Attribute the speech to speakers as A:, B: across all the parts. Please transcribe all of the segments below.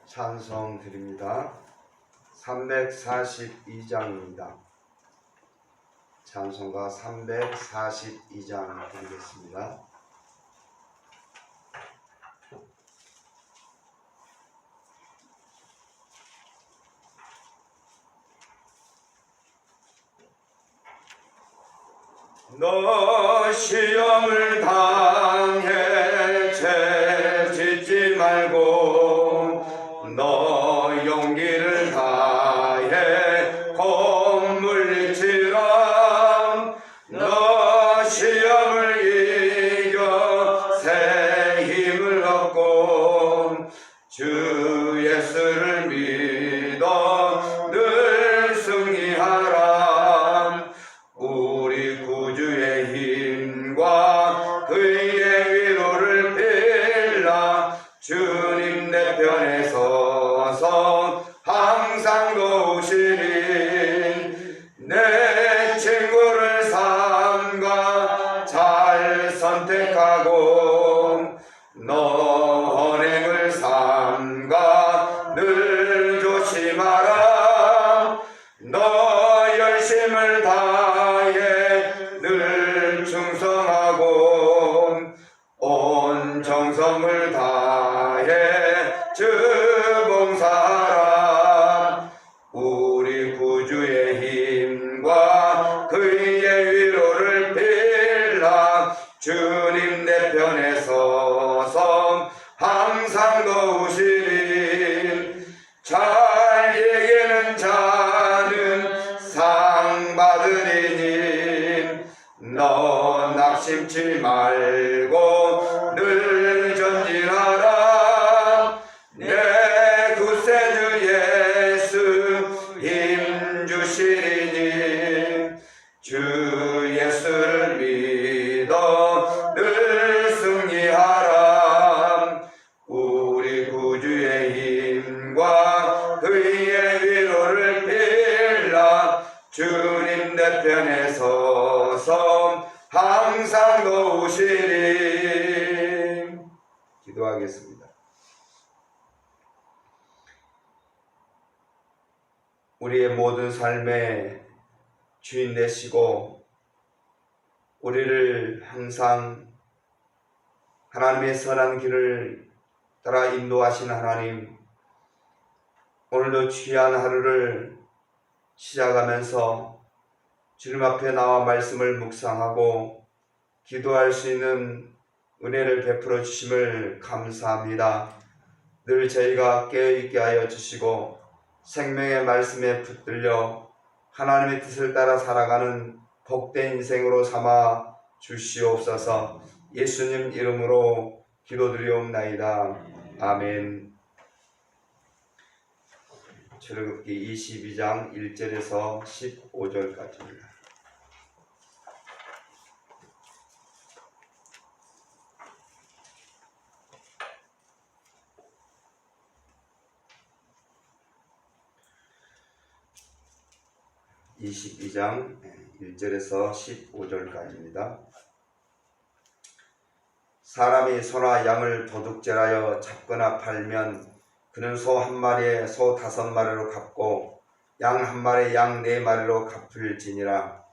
A: 찬송 드립니다. 342장입니다. 찬송가 342장 드리겠습니다. 너 시험을 당해 죄 짓지 말고 너 용기를 다해 곧 물리치라. 너 시험을 이겨 새 힘을 얻고 주 예수를 믿어 늘 승리하라. 우리 구주의 힘과 그의 위로를 빌라. 주님 내 편에 서서 항상 도우시리. 내 친구를 삼가 잘 선택하고 너 언행을 삼가 늘 조심하라. 너 열심을 다해 늘 충성하고 온 정성을 다해 주 봉사하라. 우리 구주의 힘과 그의 위로를 빌라. 주님 내 편에 서서 항상 도우시리. 잘 이기는 자는 상 받으리니 너 낙심치 말고 늘 전진하라. 내 구세주 예수 힘 주시리니 주 예수를 믿어 늘 승리하라. 우리 구주의 힘과 그의 위로를 빌라. 주님 내 편에 서서 항상 도우시리. 기도하겠습니다. 우리의 모든 삶의 주인 되시고 우리를 항상 하나님의 선한 길을 따라 인도하시는 하나님, 오늘도 귀한 하루를 시작하면서 주님 앞에 나와 말씀을 묵상하고 기도할 수 있는 은혜를 베풀어 주심을 감사합니다. 늘 저희가 깨어있게 하여 주시고 생명의 말씀에 붙들려 하나님의 뜻을 따라 살아가는 복된 인생으로 삼아 주시옵소서. 예수님 이름으로 기도드리옵나이다. 아멘. 출애굽기 22장 1절에서 15절까지입니다. (22장) 1절에서 15절까지입니다. 사람이 소나 양을 도둑질하여 잡거나 팔면 그는 소 한 마리에 소 5마리로 갚고 양 한 마리에 양 4마리로 갚을지니라.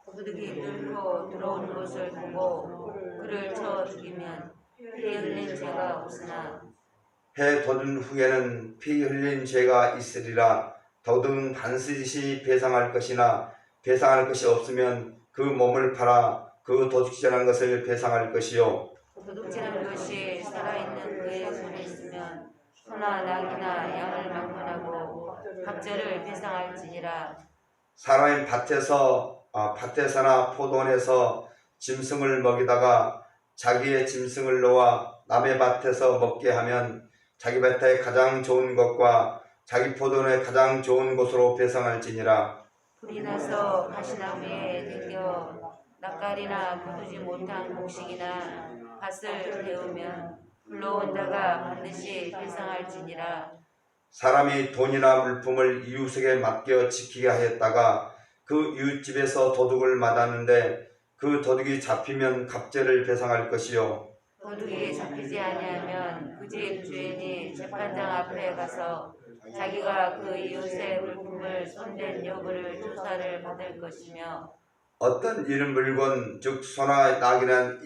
B: 도둑이 뚫고 들어오는 것을 보고 그를 쳐 죽이면 피 흘린 죄가 없으나
A: 해 돋은 후에는 피 흘린 죄가 있으리라. 도둑은 반드시 배상할 것이나 배상할 것이 없으면 그 몸을 팔아 그 도둑질한 것을 배상할 것이요.
B: 도둑질한 것이 살아있는 그의 손에 있으면 소나 낙이나 양을 막론하고 갑절을 배상할지니라.
A: 사람이 밭에서나 포도원에서 짐승을 먹이다가 자기의 짐승을 놓아 남의 밭에서 먹게 하면 자기 밭에 가장 좋은 것과 자기 포도원의 가장 좋은 곳으로 배상할지니라.
B: 불이 나서 가시나무에 댕겨 낯가리나 거두지 못한 곡식이나 밭을 태우면 불러온 자가 반드시 배상할지니라.
A: 사람이 돈이나 물품을 이웃에게 맡겨 지키게 하였다가 그 이웃집에서 도둑을 맞았는데 그 도둑이 잡히면 갑절을 배상할 것이요.
B: 도둑이 잡히지 아니하면 그 집 주인이 재판장 앞에 가서 자기가 그 이웃의 물품을 손댄 여부를 조사를 받을 것이며
A: 어떤 이른 물건 즉 소나 낙이나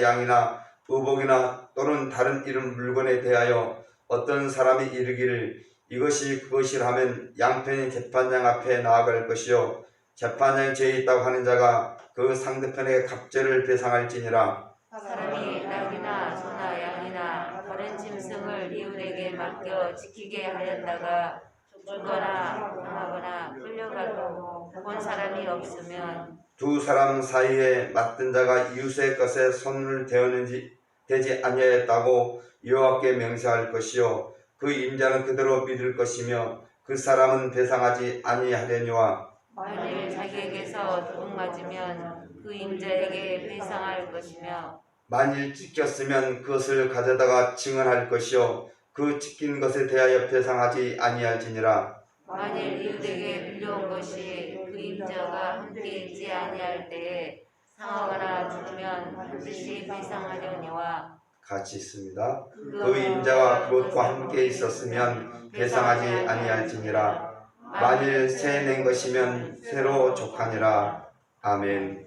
A: 양이나 의복이나 또는 다른 이른 물건에 대하여 어떤 사람이 이르기를 이것이 그것이라 하면 양편이 재판장 앞에 나아갈 것이요 재판장에 죄 있다고 하는 자가 그 상대편에게 갑절을 배상할지니라.
B: 사람이 낙이나 소나 양이나 다른 짐승을 이웃에게 맡겨 지키게 하였다가 죽거나 당하거나 끌려가도 본 사람이 없으면
A: 두 사람 사이에 맡은 자가 이웃의 것에 손을 대지 아니하였다고 여호와께 명세할 것이요 그 임자는 그대로 믿을 것이며 그 사람은 배상하지 아니하려니와.
B: 만일 자기에게서 도둑 맞으면 그 임자에게 배상할 것이며
A: 만일 찢겼으면 그것을 가져다가 증언할 것이요 그 찢긴 것에 대하여 배상하지 아니할지니라.
B: 만일 이웃에게 빌려온 것이 그 임자가 함께 있지 아니할 때에 상하거나 죽으면 반드시 배상하려니와.
A: 같이 있습니다. 그 임자가 그것과 함께 있었으면 배상하지 아니할지니라. 만일 새 낸 것이면 새로 족하니라. 아멘.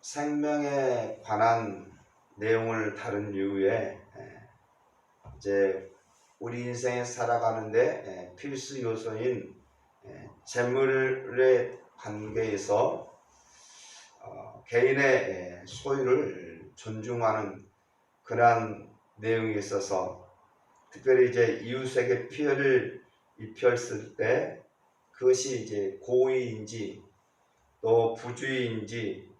A: 생명에 관한 내용을 다룬 이후에 이제 우리 인생에 살아가는데 필수 요소인 재물의 관계에서 개인의 소유를 존중하는 그러한 내용이 있어서 특별히 이제 이웃에게 피해를 입혔을 때 그것이 이제 고의인지 또 부주의인지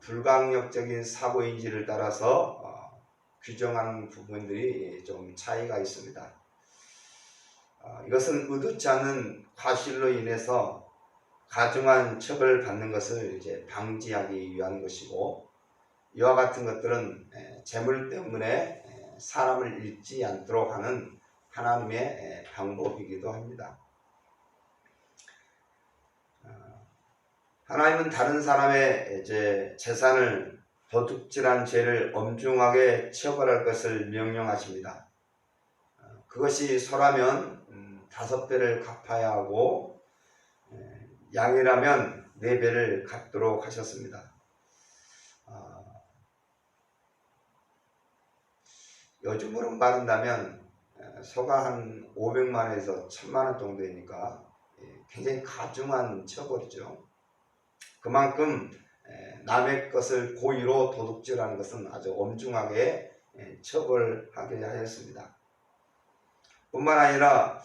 A: 불강력적인 사고인지를 따라서 규정하는 부분들이 좀 차이가 있습니다. 이것은 의도치 않은 과실로 인해서 가중한 처벌을 받는 것을 이제 방지하기 위한 것이고 이와 같은 것들은 재물 때문에 사람을 잃지 않도록 하는 하나님의 방법이기도 합니다. 하나님은 다른 사람의 이제 재산을 도둑질한 죄를 엄중하게 처벌할 것을 명령하십니다. 그것이 소라면 5배를 갚아야 하고 양이라면 4배를 갚도록 하셨습니다. 요즘으로 말한다면 소가 한 500만원에서 1000만원 정도이니까 굉장히 가중한 처벌이죠. 그만큼 남의 것을 고의로 도둑질하는 것은 아주 엄중하게 처벌하게 하였습니다. 뿐만 아니라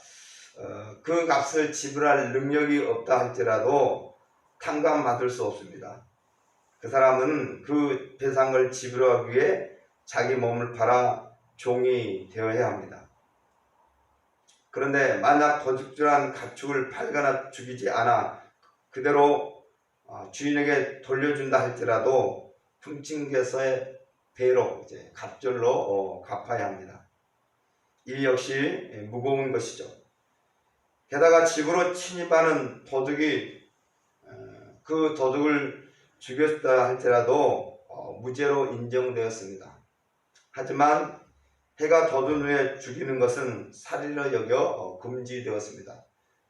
A: 그 값을 지불할 능력이 없다 할지라도 탕감받을 수 없습니다. 그 사람은 그 배상을 지불하기 위해 자기 몸을 팔아 종이 되어야 합니다. 그런데 만약 도둑질한 가축을 팔거나 죽이지 않아 그대로 주인에게 돌려준다 할지라도 훔친개서의 배로 이제 갑절로 갚아야 합니다. 이 역시 무거운 것이죠. 게다가 집으로 침입하는 도둑이 그 도둑을 죽였다 할지라도 무죄로 인정되었습니다. 하지만 해가 돋은 후에 죽이는 것은 살인으로 여겨 금지되었습니다.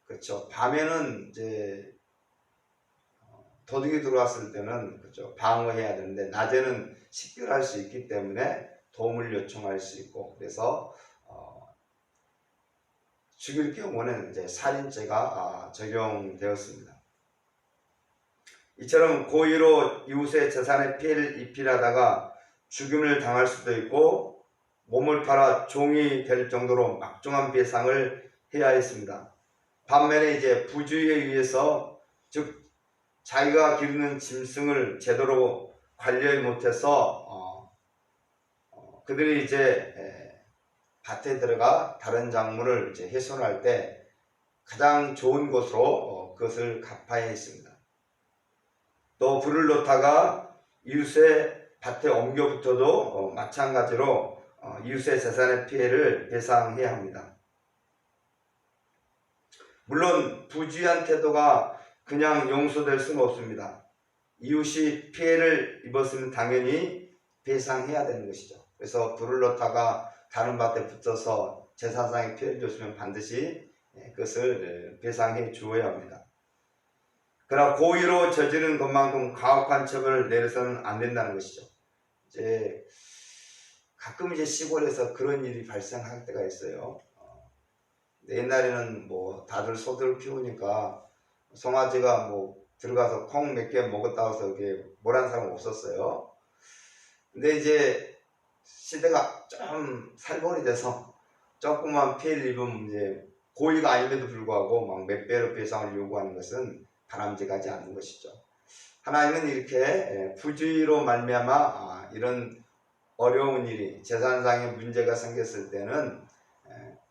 A: 그렇죠. 밤에는 이제 도둑이 들어왔을 때는 그렇죠. 방어해야 되는데 낮에는 식별할 수 있기 때문에 도움을 요청할 수 있고 그래서 죽일 경우는 이제 살인죄가 적용되었습니다. 이처럼 고의로 이웃의 재산에 피해를 입히려다가 죽임을 당할 수도 있고 몸을 팔아 종이 될 정도로 막중한 배상을 해야 했습니다. 반면에 이제 부주의에 의해서 즉 자기가 기르는 짐승을 제대로 관리하지 못해서 그들이 이제 밭에 들어가 다른 작물을 이제 훼손할 때 가장 좋은 곳으로 그것을 갚아야 했습니다. 또 불을 놓다가 이웃의 밭에 옮겨 붙어도 마찬가지로 이웃의 재산의 피해를 배상해야 합니다. 물론 부주의한 태도가 그냥 용서될 수는 없습니다. 이웃이 피해를 입었으면 당연히 배상해야 되는 것이죠. 그래서 불을 놓다가 다른 밭에 붙어서 제사상에 피해를 줬으면 반드시 그것을 배상해 주어야 합니다. 그러나 고의로 저지른 것만큼 가혹한 처벌을 내려서는 안 된다는 것이죠. 이제 가끔 이제 시골에서 그런 일이 발생할 때가 있어요. 옛날에는 뭐 다들 소들을 키우니까 송아지가 뭐 들어가서 콩 몇 개 먹었다고 해서 이게 뭐라는 사람 없었어요. 근데 이제 시대가 좀 살벌이 돼서 조금만 피해를 입으면 이제 고의가 아님에도 불구하고 막 몇 배로 배상을 요구하는 것은 바람직하지 않는 것이죠. 하나님은 이렇게 부주의로 말미암아 이런 어려운 일이 재산상의 문제가 생겼을 때는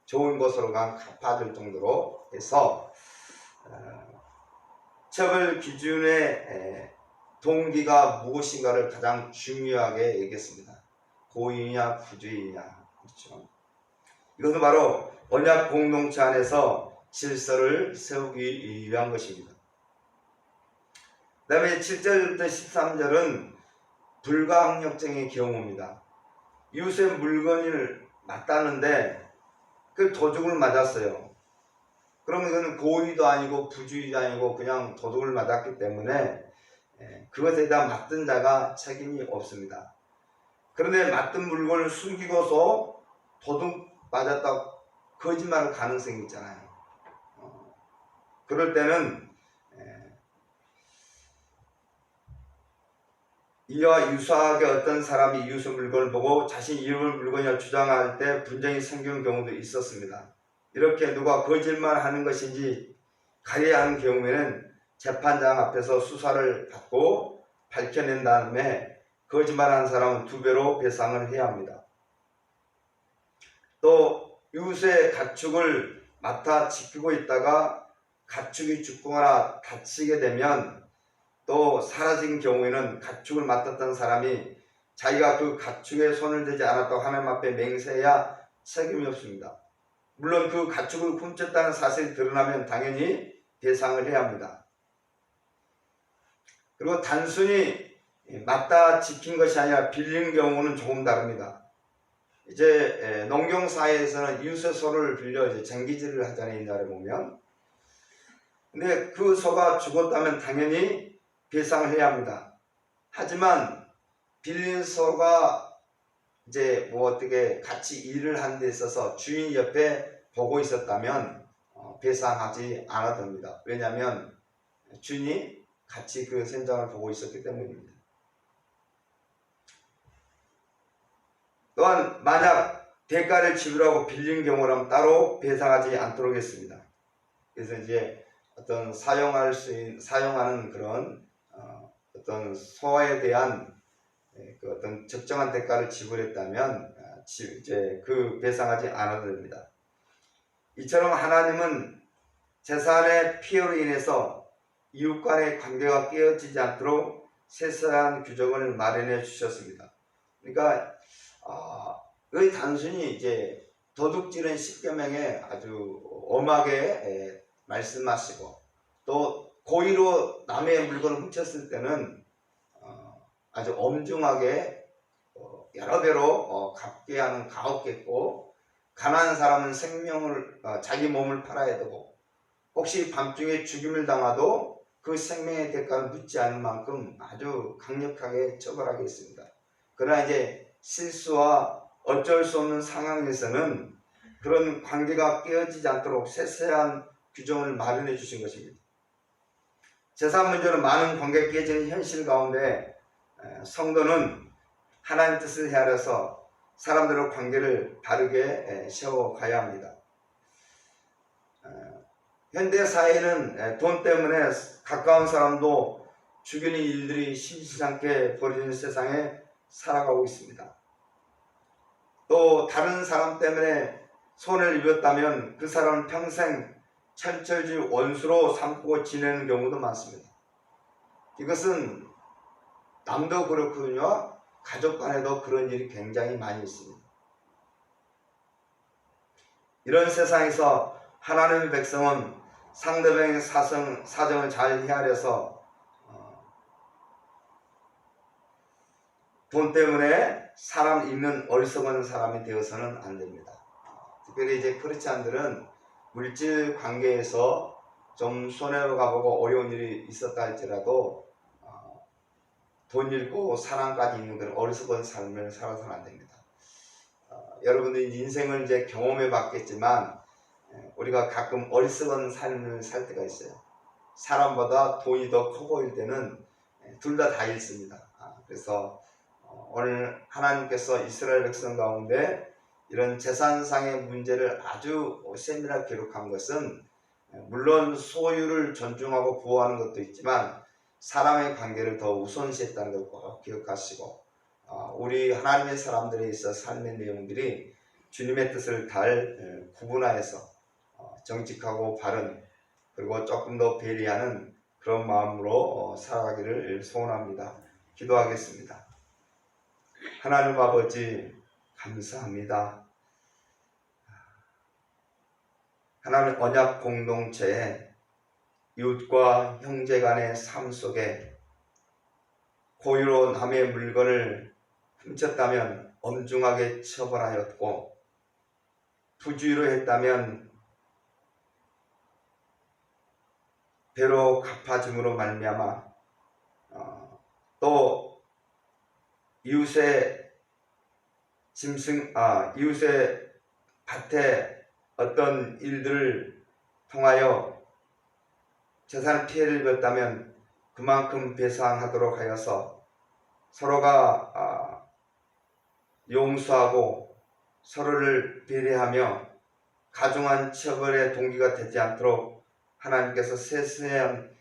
A: 좋은 곳으로 갚아줄 정도로 해서 처벌 기준의 동기가 무엇인가를 가장 중요하게 얘기했습니다. 고의냐 부주의냐. 그렇죠. 이것은 바로 언약 공동체 안에서 질서를 세우기 위한 것입니다. 그 다음에 7절부터 13절은 불가항력적인 경우입니다. 이웃의 물건을 맞다는데 그 도둑을 맞았어요. 그러면 이건 고의도 아니고 부주의도 아니고 그냥 도둑을 맞았기 때문에 그것에 대한 맞던 자가 책임이 없습니다. 그런데 맞던 물건을 숨기고서 도둑 맞았다고 거짓말할 가능성이 있잖아요. 그럴 때는 이와 유사하게 어떤 사람이 이웃의 물건을 보고 자신이 이웃의 물건이라 주장할 때 분쟁이 생기는 경우도 있었습니다. 이렇게 누가 거짓말하는 것인지 가려야 하는 경우에는 재판장 앞에서 수사를 받고 밝혀낸 다음에 거짓말하는 사람은 2배로 배상을 해야 합니다. 또 이웃의 가축을 맡아 지키고 있다가 가축이 죽거나 다치게 되면 또 사라진 경우에는 가축을 맡았던 사람이 자기가 그 가축에 손을 대지 않았다고 하나님 앞에 맹세해야 책임이 없습니다. 물론 그 가축을 훔쳤다는 사실이 드러나면 당연히 배상을 해야 합니다. 그리고 단순히 맡다 지킨 것이 아니라 빌린 경우는 조금 다릅니다. 이제 농경사회에서는 이웃의 소를 빌려 이제 쟁기질을 하잖아요. 옛날에 보면. 근데 그 소가 죽었다면 당연히 배상을 해야 합니다. 하지만 빌린 소가 이제 뭐 어떻게 같이 일을 하는 데 있어서 주인 옆에 보고 있었다면 배상하지 않아도 됩니다. 왜냐하면 주인이 같이 그 현장을 보고 있었기 때문입니다. 또한 만약 대가를 지불하고 빌린 경우라면 따로 배상하지 않도록 했습니다. 그래서 이제 어떤 사용하는 그런 어떤 소에 대한 그 어떤 적정한 대가를 지불했다면 이제 그 배상하지 않아도 됩니다. 이처럼 하나님은 재산의 피해로 인해서 이웃 간의 관계가 깨어지지 않도록 세세한 규정을 마련해 주셨습니다. 그러니까 의 단순히 이제 도둑질은 10계명에 아주 엄하게 말씀하시고 또 고의로 남의 물건을 훔쳤을 때는 아주 엄중하게 여러 배로 갚게 하는 가혹했고 가난한 사람은 생명을 자기 몸을 팔아야 되고 혹시 밤중에 죽임을 당하도 그 생명의 대가를 묻지 않을 만큼 아주 강력하게 처벌하겠습니다. 그러나 이제 실수와 어쩔 수 없는 상황에서는 그런 관계가 깨어지지 않도록 세세한 규정을 마련해 주신 것입니다. 재산 문제로 많은 관계가 깨지는 현실 가운데 성도는 하나님 뜻을 헤아려서 사람들의 관계를 바르게 세워가야 합니다. 현대 사회는 돈 때문에 가까운 사람도 죽이는 일들이 심심찮게 벌어지는 세상에 살아가고 있습니다. 또 다른 사람 때문에 손해를 입었다면 그 사람은 평생 철철지 원수로 삼고 지내는 경우도 많습니다. 이것은 남도 그렇거든요. 가족 간에도 그런 일이 굉장히 많이 있습니다. 이런 세상에서 하나님의 백성은 상대방의 사정을 잘 헤아려서 돈 때문에 사람 있는 어리석은 사람이 되어서는 안 됩니다. 특별히 이제 크리스찬들은 물질 관계에서 좀 손해를 가보고 어려운 일이 있었다 할지라도 돈 잃고 사랑까지 있는 그런 어리석은 삶을 살아서는 안 됩니다. 여러분들이 인생을 이제 경험해 봤겠지만 우리가 가끔 어리석은 삶을 살 때가 있어요. 사람보다 돈이 더 커 보일 때는 둘 다 잃습니다. 그래서 오늘 하나님께서 이스라엘 백성 가운데 이런 재산상의 문제를 아주 세밀하게 기록한 것은 물론 소유를 존중하고 보호하는 것도 있지만 사람의 관계를 더 우선시했다는 걸 꼭 기억하시고 우리 하나님의 사람들에 있어 삶의 내용들이 주님의 뜻을 잘 구분하여서 정직하고 바른 그리고 조금 더 배려하는 그런 마음으로 살아가기를 소원합니다. 기도하겠습니다. 하나님 아버지 감사합니다. 하나님 언약 공동체에 이웃과 형제 간의 삶 속에 고의로 남의 물건을 훔쳤다면 엄중하게 처벌하였고 부주의로 했다면 배로 갚아줌으로 말미암아 또 이웃의 이웃의 밭에 어떤 일들을 통하여 재산 피해를 입었다면 그만큼 배상하도록 하여서 서로가 용서하고 서로를 배려하며 가중한 처벌의 동기가 되지 않도록 하나님께서 세세한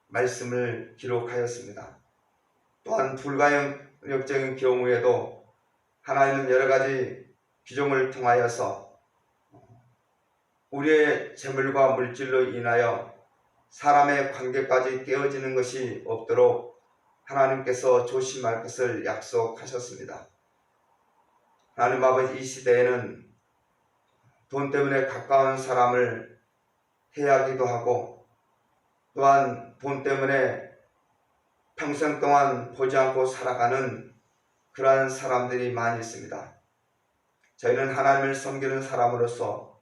A: 말씀을 기록하였습니다. 또한 불가역적인 경우에도 하나님은 여러 가지 규정을 통하여서 우리의 재물과 물질로 인하여 사람의 관계까지 깨어지는 것이 없도록 하나님께서 조심할 것을 약속하셨습니다. 하나님 아버지, 이 시대에는 돈 때문에 가까운 사람을 해하기도 하고 또한 돈 때문에 평생 동안 보지 않고 살아가는 그러한 사람들이 많이 있습니다. 저희는 하나님을 섬기는 사람으로서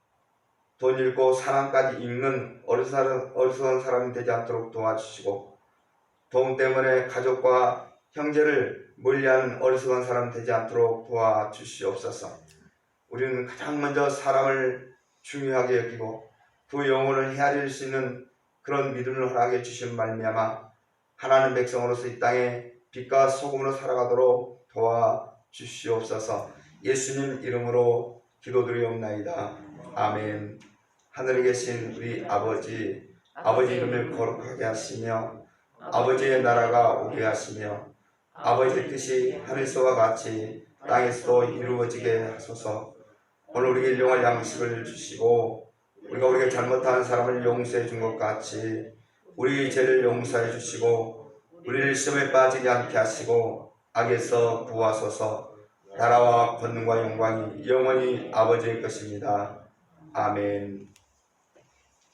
A: 돈 잃고 사랑까지 잃는 어리석은 사람이 되지 않도록 도와주시고 돈 때문에 가족과 형제를 멀리하는 어리석은 사람 되지 않도록 도와주시옵소서. 우리는 가장 먼저 사람을 중요하게 여기고 그 영혼을 헤아릴 수 있는 그런 믿음을 허락해 주신 말미암아 하나님 백성으로서 이 땅에 빛과 소금으로 살아가도록 도와주시옵소서. 예수님 이름으로 기도드리옵나이다. 아멘. 하늘에 계신 우리 아버지 이름을 거룩하게 하시며 아버지의 나라가 오게 하시며 아버지의 뜻이 하늘에서와 같이 땅에서도 이루어지게 하소서. 오늘 우리에게 일용할 양식을 주시고 우리가 우리에게 잘못한 사람을 용서해 준 것 같이 우리 죄를 용서해 주시고 우리를 시험에 빠지게 않게 하시고 악에서 구하소서. 나라와 권능과 영광이 영원히 아버지의 것입니다. 아멘.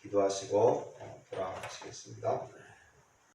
A: 기도하시고 돌아가시겠습니다.